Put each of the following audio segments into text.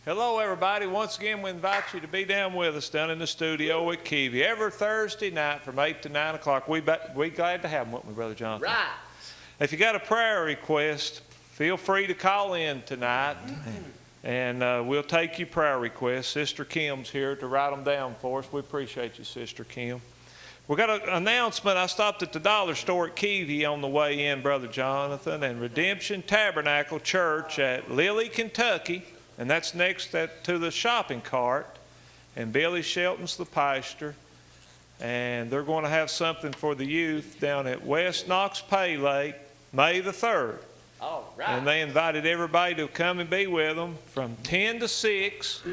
Hello, everybody. Once again, we invite you to be down with us down in the studio at Keavy every Thursday night from 8 to 9 o'clock. We're glad to have them, won't we, Brother Jonathan? Right. If you got a prayer request, feel free to call in tonight, and we'll take your prayer requests. Sister Kim's here to write them down for us. We appreciate you, Sister Kim. We got an announcement. I stopped at the dollar store at Keavy on the way in, Brother Jonathan, and Redemption Tabernacle Church at Lilly, Kentucky, and that's next to the shopping cart. And Billy Shelton's the pastor, and they're going to have something for the youth down at West Knox Pay Lake, May the 3rd. All right. And they invited everybody to come and be with them from 10 to 6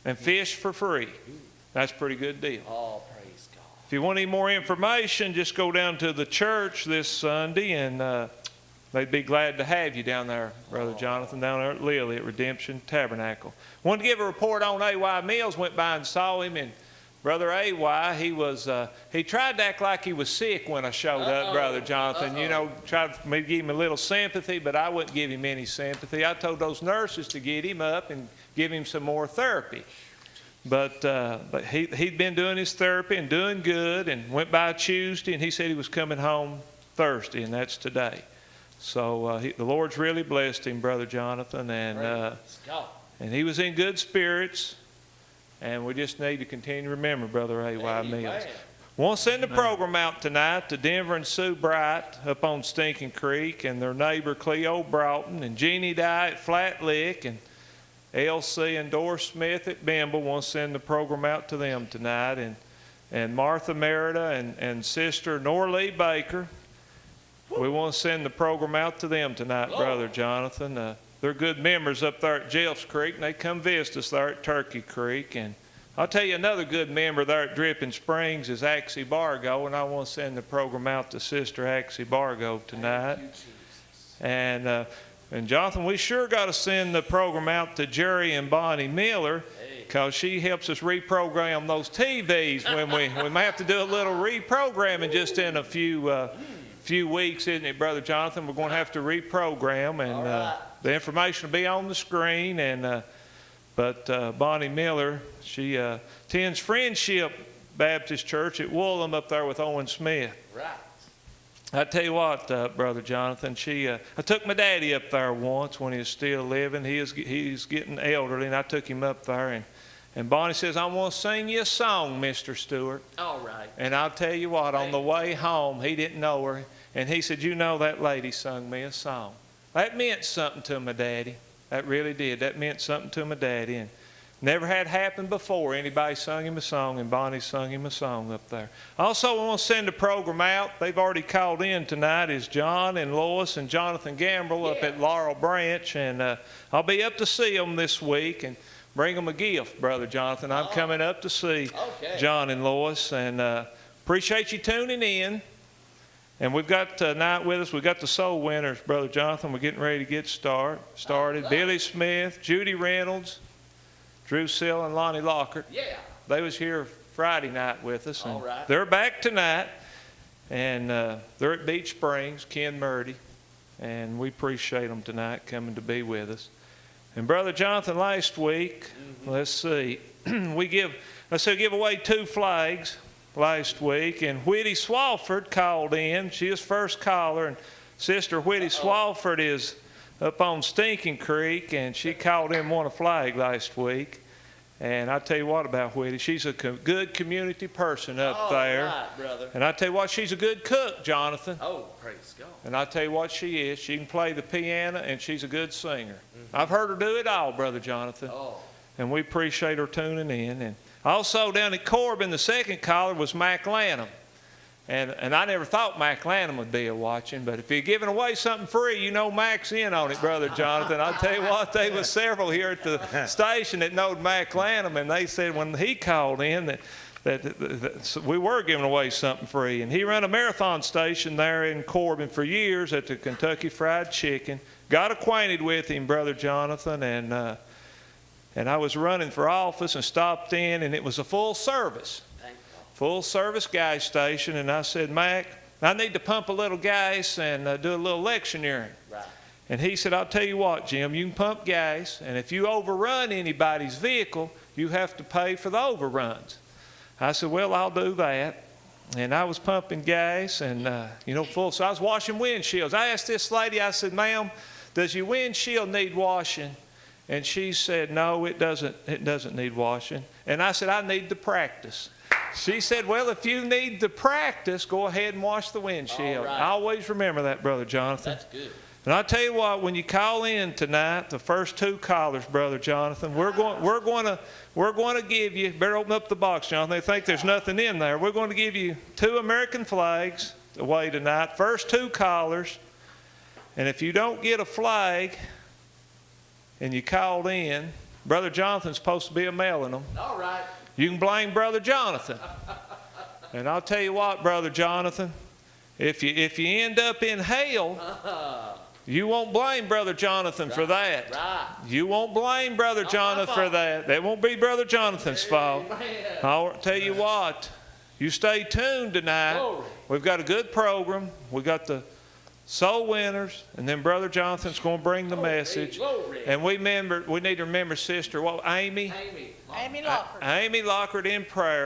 and fish for free. That's a pretty good deal. Oh, praise God. If you want any more information, just go down to the church this Sunday, and they'd be glad to have you down there, Brother Jonathan, down there at Lilly at Redemption Tabernacle. Wanted to give a report on A.Y. Mills. Went by and saw him, and Brother A.Y., he tried to act like he was sick when I showed up, Brother Jonathan. You know, tried for me to give him a little sympathy, but I wouldn't give him any sympathy. I told those nurses to get him up and give him some more therapy. But he'd been doing his therapy and doing good, and went by Tuesday, and he said he was coming home Thursday, and that's today. So the Lord's really blessed him, Brother Jonathan, and he was in good spirits. And we just need to continue to remember Brother A.Y. Mills. Want to send a program out tonight to Denver and Sue Bright up on Stinking Creek, and their neighbor Cleo Broughton, and Jeannie Dye at Flat Lick, and Elsie and Doris Smith at Bimble. Want to send the program out to them tonight, and Martha Merida and Sister Norlee Baker. We want to send the program out to them tonight, Brother Jonathan. They're good members up there at Jeffs Creek, and they come visit us there at Turkey Creek. And I'll tell you, another good member there at Dripping Springs is Axie Bargo, and I want to send the program out to Sister Axie Bargo tonight. And Jonathan, we sure got to send the program out to Jerry and Bonnie Miller, because she helps us reprogram those TVs when we may have to do a little reprogramming just in a few weeks, isn't it, Brother Jonathan? We're going to have to reprogram, and the information will be on the screen. And but Bonnie Miller, she attends Friendship Baptist Church at Woolham up there with Owen Smith. Right. I tell you what, Brother Jonathan, I took my daddy up there once when he was still living. He's getting elderly, and I took him up there, and Bonnie says, "I want to sing you a song, Mr. Stewart." All right. And I'll tell you what, on the way home, he didn't know her, and he said, "You know, that lady sung me a song." That meant something to my daddy. That really did. That meant something to my daddy, and never had happened before. Anybody sung him a song, and Bonnie sung him a song up there. Also, I want to send a program out. They've already called in tonight. Is John and Lois and Jonathan Gamble up at Laurel Branch, and I'll be up to see them this week and bring them a gift, Brother Jonathan. I'm coming up to see John and Lois, and appreciate you tuning in. And we've got tonight with us, we've got the soul winners, Brother Jonathan. We're getting ready to get started. Billy Smith, Judy Reynolds, Drew Sill, and Lonnie Lockhart. Yeah. They was here Friday night with us. And all right. They're back tonight. And they're at Beach Springs, Ken Murdy. And we appreciate them tonight coming to be with us. And Brother Jonathan, last week, let's see, we give away 2 flags last week, and Whitty Swalford called in. She was first caller, and Sister Whitty Swalford is up on Stinking Creek, and she called in, won a flag last week. And I tell you what about Whitty, she's a good community person up there. Right, brother. And I tell you what, she's a good cook, Jonathan. Oh, praise God. And I tell you what she is. She can play the piano, and she's a good singer. I've heard her do it all, Brother Jonathan. And we appreciate her tuning in. And also down at Corbin, the second caller was Mac Lanham. And I never thought Mac Lanham would be watching, but if you're giving away something free, you know Mac's in on it, Brother Jonathan. I'll tell you what, there was several here at the station that knowed Mac Lanham, and they said when he called in that we were giving away something free. And he ran a marathon station there in Corbin for years at the Kentucky Fried Chicken. Got acquainted with him, Brother Jonathan, and I was running for office and stopped in, and it was a full service gas station. And I said, "Mac, I need to pump a little gas and do a little electioneering." Right. And he said, I'll tell you what, Jim, you can pump gas, and if you overrun anybody's vehicle, you have to pay for the overruns. I said, well, I'll do that. And I was pumping gas and, full. So I was washing windshields. I asked this lady, I said, ma'am, does your windshield need washing? And she said, no, it doesn't need washing. And I said, I need to practice. She said, well, if you need to practice, go ahead and wash the windshield. All right. I always remember that, Brother Jonathan. That's good. And I'll tell you what, when you call in tonight, the first 2 callers, Brother Jonathan, we're going to give you, better open up the box, Jonathan. They think there's nothing in there. We're going to give you 2 American flags away tonight. First 2 callers. And if you don't get a flag and you called in, Brother Jonathan's supposed to be mailing them. All right. You can blame Brother Jonathan. And I'll tell you what, Brother Jonathan, if you end up in hell, you won't blame Brother Jonathan for that. Right. You won't blame Brother Jonathan for that. That won't be Brother Jonathan's fault. I'll tell you what, you stay tuned tonight. Glory. We've got a good program. We've got the soul winners, and then Brother Jonathan's going to bring the message. Glory. And we need to remember Sister Amy Amy. Amy Lockhart. Amy Lockhart in prayer.